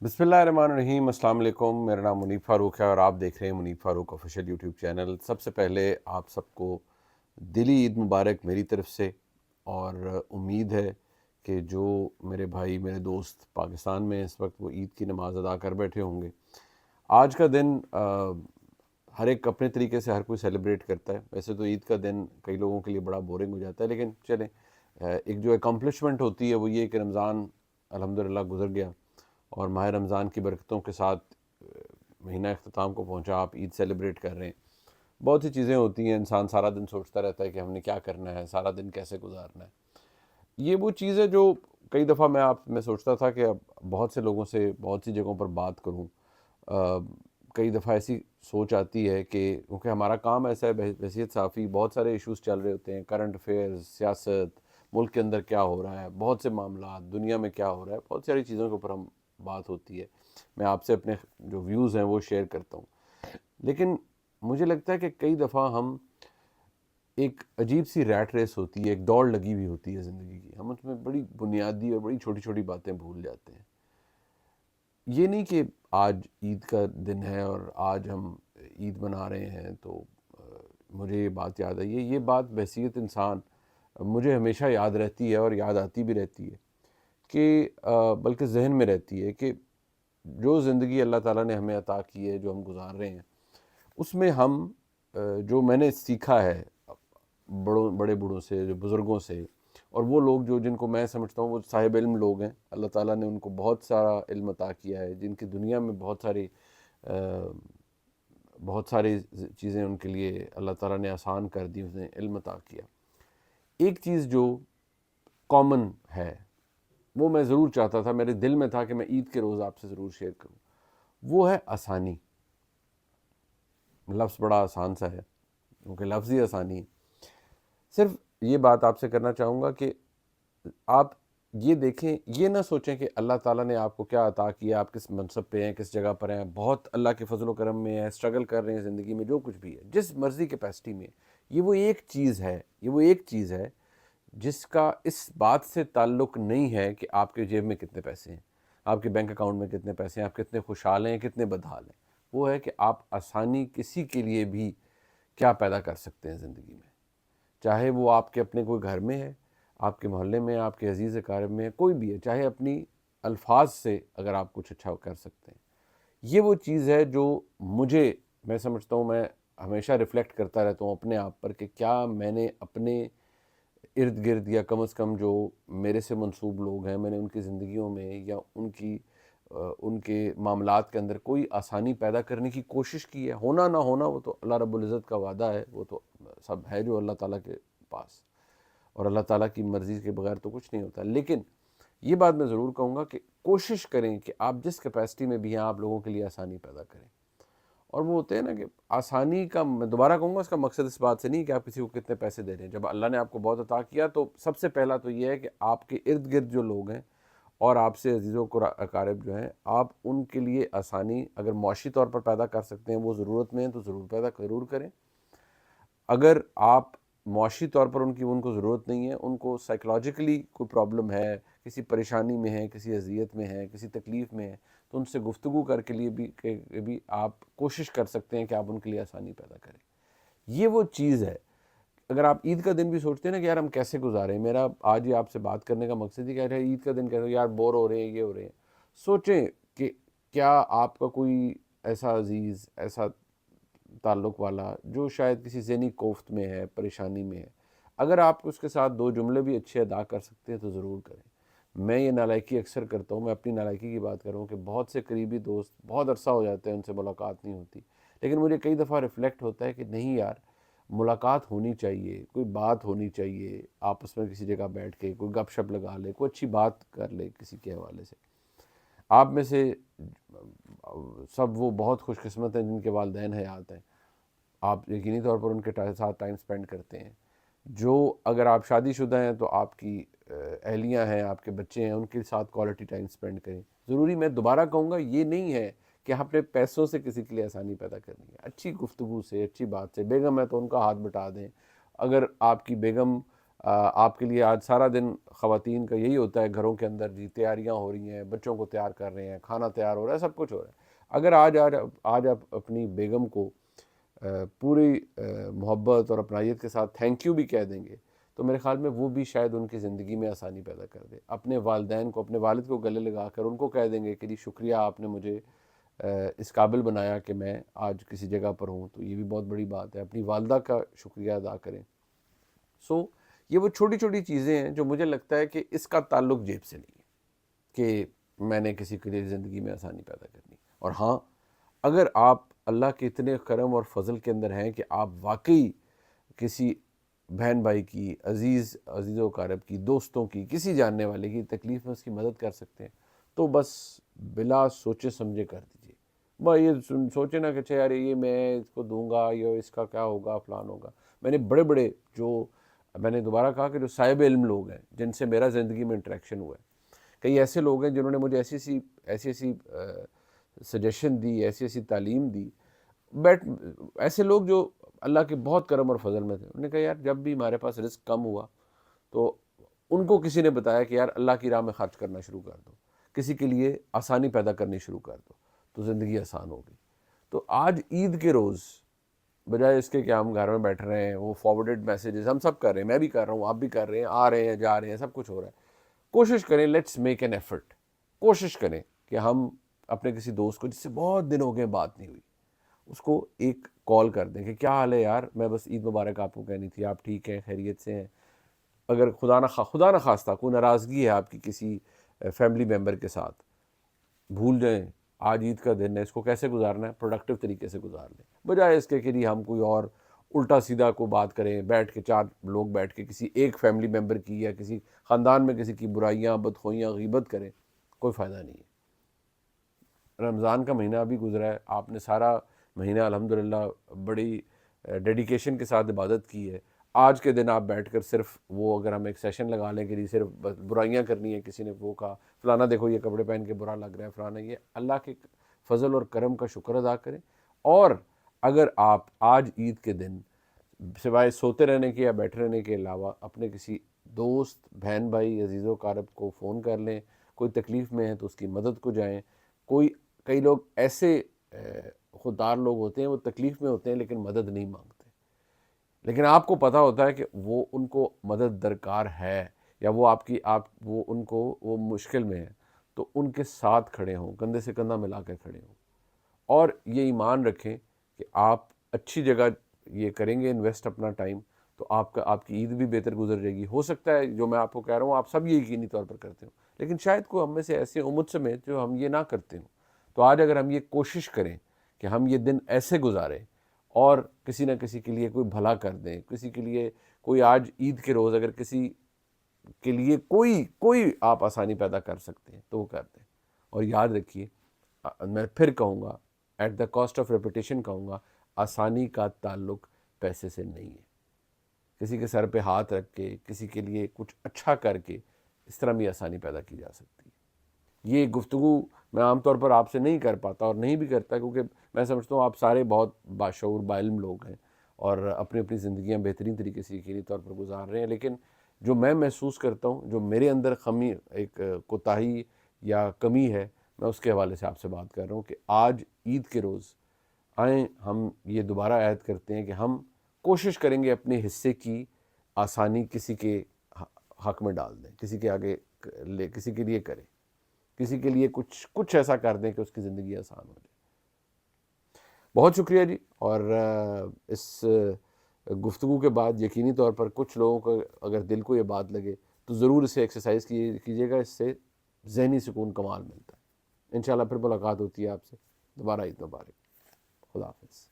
बिस्मिल्लाहिर्रहमानिर्रहीम। अस्सलाम वालेकुम। मेरा नाम मुनीब फ़ारूक है और आप देख रहे हैं Munib Farooq official YouTube channel. सबसे पहले आप सबको दिली ईद मुबारक मेरी तरफ से। और उम्मीद है कि जो मेरे भाई मेरे दोस्त पाकिस्तान में इस वक्त वो ईद की नमाज़ अदा कर बैठे होंगे। आज का दिन हर एक अपने तरीके से हर कोई सेलिब्रेट करता है। वैसे तो ईद का दिन कई लोगों के लिए बड़ा बोरिंग हो जाता है, लेकिन चलें, एक जो एकम्पलिशमेंट होती है वो ये कि रमज़ान अल्हम्दुलिल्लाह गुज़र गया और माह रमज़ान की बरकतों के साथ महीना अख्ताम को पहुंचा, आप ईद सेलिब्रेट कर रहे हैं। बहुत सी चीज़ें होती हैं, इंसान सारा दिन सोचता रहता है कि हमने क्या करना है, सारा दिन कैसे गुजारना है। ये वो चीज़ है जो कई दफ़ा मैं सोचता था कि अब बहुत से लोगों से बहुत सी जगहों पर बात करूं। कई दफ़ा ऐसी सोच आती है कि क्योंकि हमारा काम ऐसा है, बहसीत साफ़ी बहुत सारे इश्यूज़ चल रहे होते हैं, करंट अफेयर्स, सियासत, मुल्क के अंदर क्या हो रहा है, बहुत से मामला, दुनिया में क्या हो रहा है, बहुत सारी चीज़ों के ऊपर हम बात होती है। मैं आपसे अपने जो व्यूज़ हैं वो शेयर करता हूँ। लेकिन मुझे लगता है कि कई दफ़ा हम एक अजीब सी रैट रेस होती है, एक दौड़ लगी हुई होती है ज़िंदगी की, हम उसमें बड़ी बुनियादी और बड़ी छोटी छोटी बातें भूल जाते हैं। ये नहीं कि आज ईद का दिन है और आज हम ईद मना रहे हैं तो मुझे ये बात याद आई है। ये बात बहसीत इंसान मुझे हमेशा याद रहती है और याद आती भी रहती है कि बल्कि जहन में रहती है कि जो ज़िंदगी अल्लाह ताला ने हमें अता की है, जो हम गुजार रहे हैं, उसमें हम जो मैंने सीखा है बड़े बूढ़ों से, जो बुज़ुर्गों से, और वो लोग जो जिनको मैं समझता हूँ वो साहिब इल्म लोग हैं, अल्लाह ताला ने उनको बहुत सारा इल्म अता किया है, जिनकी दुनिया में बहुत सारी चीज़ें उनके लिए अल्लाह ताला ने आसान कर दी, उसने इल्म अता किया। एक चीज़ जो कॉमन है वो मैं ज़रूर चाहता था, मेरे दिल में था कि मैं ईद के रोज़ आपसे ज़रूर शेयर करूँ, वो है आसानी। लफ्ज़ बड़ा आसान सा है क्योंकि लफ्ज़ ही आसानी है। सिर्फ ये बात आपसे करना चाहूँगा कि आप ये देखें, ये ना सोचें कि अल्लाह ताला ने आपको क्या अता किया, आप किस मनसब पे हैं, किस जगह पर हैं, बहुत अल्लाह के फजल करम में है, स्ट्रगल कर रहे हैं ज़िंदगी में, जो कुछ भी है, जिस मर्ज़ी कैपेसिटी में। ये वो एक चीज़ है, ये वो एक चीज़ है जिसका इस बात से ताल्लुक़ नहीं है कि आपके जेब में कितने पैसे हैं, आपके बैंक अकाउंट में कितने पैसे हैं, आप कितने खुशहाल हैं, कितने बदहाल हैं। वो है कि आप आसानी किसी के लिए भी क्या पैदा कर सकते हैं ज़िंदगी में। चाहे वो आपके अपने कोई घर में है, आपके मोहल्ले में, आपके अजीज़ अक़ारिब में, कोई भी है, चाहे अपनी अल्फाज से अगर आप कुछ अच्छा कर सकते हैं। ये वो चीज़ है जो मैं समझता हूँ, मैं हमेशा रिफ़्लेक्ट करता रहता हूँ अपने आप पर कि क्या मैंने अपने इर्द गिर्द या कम अज़ कम जो मेरे से मंसूब लोग हैं, मैंने उनकी ज़िंदगियों में या उनके मामलात के अंदर कोई आसानी पैदा करने की कोशिश की है। होना ना होना वो तो अल्लाह रब्बुल इज़्ज़त का वादा है, वो तो सब है जो अल्लाह ताला के पास, और अल्लाह ताला की मर्ज़ी के बगैर तो कुछ नहीं होता। लेकिन ये बात मैं ज़रूर कहूँगा कि कोशिश करें कि आप जिस कैपेसिटी में भी हैं, आप लोगों के लिए आसानी पैदा करें। और वो होते हैं ना कि आसानी का, मैं दोबारा कहूँगा, इसका मकसद इस बात से नहीं कि आप किसी को कितने पैसे दे रहे हैं। जब अल्लाह ने आपको बहुत अता किया तो सबसे पहला तो ये है कि आपके इर्द गिर्द जो लोग हैं और आपसे अजीज़ों को अकारिब जो हैं, आप उनके लिए आसानी अगर मुआशी तौर पर पैदा कर सकते हैं, वो ज़रूरत में हैं तो ज़रूर करें। अगर आप मुआशी तौर पर उनको ज़रूरत नहीं है, उनको साइकोलॉजिकली कोई प्रॉब्लम है, किसी परेशानी में है, किसी अज़ियत में है, किसी तकलीफ़ में है, तो उनसे गुफ्तगू करके लिए भी आप कोशिश कर सकते हैं कि आप उनके लिए आसानी पैदा करें। ये वो चीज़ है। अगर आप ईद का दिन भी सोचते हैं ना कि यार हम कैसे गुजारें, मेरा आज ये आपसे बात करने का मकसद ही क्या है, ईद का दिन कैसे, यार बोर हो रहे हैं, ये हो रहे हैं। सोचें कि क्या आपका कोई ऐसा अजीज़, ऐसा ताल्लुक़ वाला जो शायद किसी ज़हनी कोफ्त में है, परेशानी में है, अगर आप उसके साथ 2 जुमले भी अच्छे अदा कर सकते हैं तो ज़रूर करें। मैं ये नालायकी अक्सर करता हूँ, मैं अपनी नालायकी की बात कर रहा हूँ कि बहुत से करीबी दोस्त, बहुत अरसा हो जाता है उनसे मुलाकात नहीं होती। लेकिन मुझे कई दफ़ा रिफ़्लेक्ट होता है कि नहीं यार, मुलाकात होनी चाहिए, कोई बात होनी चाहिए, आपस में किसी जगह बैठ के कोई गपशप लगा ले, कोई अच्छी बात कर ले किसी के हवाले से। आप में से सब वो बहुत खुशकिस्मत हैं जिनके वालिदैन हयात हैं, आप यकीनी तौर पर उनके साथ टाइम स्पेंड करते हैं। जो अगर आप शादीशुदा हैं तो आपकी अहलियाँ हैं, आपके बच्चे हैं, उनके साथ क्वालिटी टाइम स्पेंड करें। ज़रूरी, मैं दोबारा कहूँगा, ये नहीं है कि आपने पैसों से किसी के लिए आसानी पैदा करनी है। अच्छी गुफ्तगू से, अच्छी बात से, बेगम है तो उनका हाथ बटा दें। अगर आपकी बेगम آپ کے لیے آج سارا دن خواتین کا یہی ہوتا ہے گھروں کے اندر، جی تیاریاں ہو رہی ہیں، بچوں کو تیار کر رہے ہیں، کھانا تیار ہو رہا ہے، سب کچھ ہو رہا ہے۔ اگر آج آپ اپنی بیگم کو پوری محبت اور اپنائیت کے ساتھ تھینک یو بھی کہہ دیں گے تو میرے خیال میں وہ بھی شاید ان کی زندگی میں آسانی پیدا کر دے۔ اپنے والدین کو، اپنے والد کو گلے لگا کر ان کو کہہ دیں گے کہ جی شکریہ، آپ نے مجھے اس قابل بنایا کہ میں آج کسی جگہ پر ہوں، تو یہ بھی بہت بڑی بات ہے۔ اپنی والدہ کا شکریہ ادا کریں۔ یہ وہ چھوٹی چھوٹی چیزیں ہیں جو مجھے لگتا ہے کہ اس کا تعلق جیب سے نہیں ہے کہ میں نے کسی کے لیے زندگی میں آسانی پیدا کرنی۔ اور ہاں، اگر آپ اللہ کے اتنے کرم اور فضل کے اندر ہیں کہ آپ واقعی کسی بہن بھائی کی، عزیز و اقارب کی، دوستوں کی، کسی جاننے والے کی تکلیف میں اس کی مدد کر سکتے ہیں تو بس بلا سوچے سمجھے کر دیجیے۔ بھائی یہ سوچے نا کہ اچھا یار یہ میں اس کو دوں گا، یہ اس کا کیا ہوگا، فلان ہوگا۔ میں نے بڑے میں نے دوبارہ کہا کہ جو صاحب علم لوگ ہیں جن سے میرا زندگی میں انٹریکشن ہوا ہے، کئی ایسے لوگ ہیں جنہوں نے مجھے ایسی سجیشن دی، ایسی تعلیم دی، ایسے لوگ جو اللہ کے بہت کرم اور فضل میں تھے، انہوں نے کہا یار جب بھی ہمارے پاس رزق کم ہوا تو ان کو کسی نے بتایا کہ یار اللہ کی راہ میں خرچ کرنا شروع کر دو، کسی کے لیے آسانی پیدا کرنی شروع کر دو تو زندگی آسان ہوگی۔ تو آج عید کے روز بجائے اس کے کہ ہم گھر میں بیٹھ رہے ہیں، وہ فارورڈڈ میسیجز ہم سب کر رہے ہیں، میں بھی کر رہا ہوں، آپ بھی کر رہے ہیں، آ رہے ہیں جا رہے ہیں، سب کچھ ہو رہا ہے، کوشش کریں، لیٹس میک این ایفرٹ، کوشش کریں کہ ہم اپنے کسی دوست کو جس سے بہت دن ہو گئے بات نہیں ہوئی، اس کو ایک کال کر دیں کہ کیا حال ہے یار، میں بس عید مبارک آپ کو کہنی تھی، آپ ٹھیک ہیں، خیریت سے ہیں؟ اگر خدا نہ خواستہ کوئی ناراضگی ہے آپ کی کسی فیملی ممبر کے ساتھ، بھول جائیں، آج عید کا دن ہے، اس کو کیسے گزارنا ہے، پروڈکٹیو طریقے سے گزار لیں، بجائے اس کے کہ ہم کوئی اور الٹا سیدھا کو بات کریں، بیٹھ کے 4 لوگ بیٹھ کے کسی ایک فیملی ممبر کی یا کسی خاندان میں کسی کی برائیاں، بدخوئیاں، غیبت کریں، کوئی فائدہ نہیں ہے۔ رمضان کا مہینہ ابھی گزرا ہے، آپ نے سارا مہینہ الحمدللہ بڑی ڈیڈیکیشن کے ساتھ عبادت کی ہے، آج کے دن آپ بیٹھ کر صرف وہ، اگر ہم ایک سیشن لگا لیں کہ صرف برائیاں کرنی ہے، کسی نے وہ کہا فلانا دیکھو یہ کپڑے پہن کے برا لگ رہا ہے، فلانا، یہ اللہ کے فضل اور کرم کا شکر ادا کریں۔ اور اگر آپ آج عید کے دن سوائے سوتے رہنے کے یا بیٹھے رہنے کے علاوہ اپنے کسی دوست، بہن بھائی، عزیز و اقارب کو فون کر لیں، کوئی تکلیف میں ہے تو اس کی مدد کو جائیں۔ کئی لوگ ایسے خوددار لوگ ہوتے ہیں، وہ تکلیف میں ہوتے ہیں لیکن مدد نہیں مانگتے، لیکن آپ کو پتہ ہوتا ہے کہ وہ ان کو مدد درکار ہے، یا وہ مشکل میں ہے، تو ان کے ساتھ کھڑے ہوں، کندھے سے کندھا ملا کے کھڑے ہوں، اور یہ ایمان رکھیں کہ آپ اچھی جگہ یہ کریں گے انویسٹ اپنا ٹائم، تو آپ کی عید بھی بہتر گزر جائے گی۔ ہو سکتا ہے جو میں آپ کو کہہ رہا ہوں آپ سب یہ یقینی طور پر کرتے ہوں، لیکن شاید کوئی ہم میں سے ایسے امت سمیت جو ہم یہ نہ کرتے ہوں۔ تو آج اگر ہم یہ کوشش کریں کہ ہم یہ دن ایسے گزاریں اور کسی نہ کسی کے لیے کوئی بھلا کر دیں، کسی کے لیے کوئی، آج عید کے روز اگر کسی کے لیے کوئی آپ آسانی پیدا کر سکتے ہیں تو وہ کر دیں۔ اور یاد رکھیے، میں پھر کہوں گا، at the cost of repetition کہوں گا، آسانی کا تعلق پیسے سے نہیں ہے۔ کسی کے سر پہ ہاتھ رکھ کے، کسی کے لیے کچھ اچھا کر کے، اس طرح بھی آسانی پیدا کی جا سکتی ہے۔ یہ گفتگو میں عام طور پر آپ سے نہیں کر پاتا اور نہیں بھی کرتا، کیونکہ میں سمجھتا ہوں آپ سارے بہت باشعور باعلم لوگ ہیں اور اپنی زندگیاں بہترین طریقے سے یقینی طور پر گزار رہے ہیں، لیکن جو میں محسوس کرتا ہوں، جو میرے اندر ایک کوتاہی یا کمی ہے، میں اس کے حوالے سے آپ سے بات کر رہا ہوں کہ آج عید کے روز آئیں ہم یہ دوبارہ عہد کرتے ہیں کہ ہم کوشش کریں گے اپنے حصے کی آسانی کسی کے حق میں ڈال دیں، کسی کے آگے کسی کے لیے کریں، کسی کے لیے کچھ ایسا کر دیں کہ اس کی زندگی آسان ہو جائے۔ بہت شکریہ جی، اور اس گفتگو کے بعد یقینی طور پر کچھ لوگوں کو اگر دل کو یہ بات لگے تو ضرور اسے ایکسرسائز کیجیے گا، اس سے ذہنی سکون کمال ملتا ہے۔ انشاءاللہ پھر ملاقات ہوتی ہے آپ سے، دوبارہ عید مبارک، خدا حافظ۔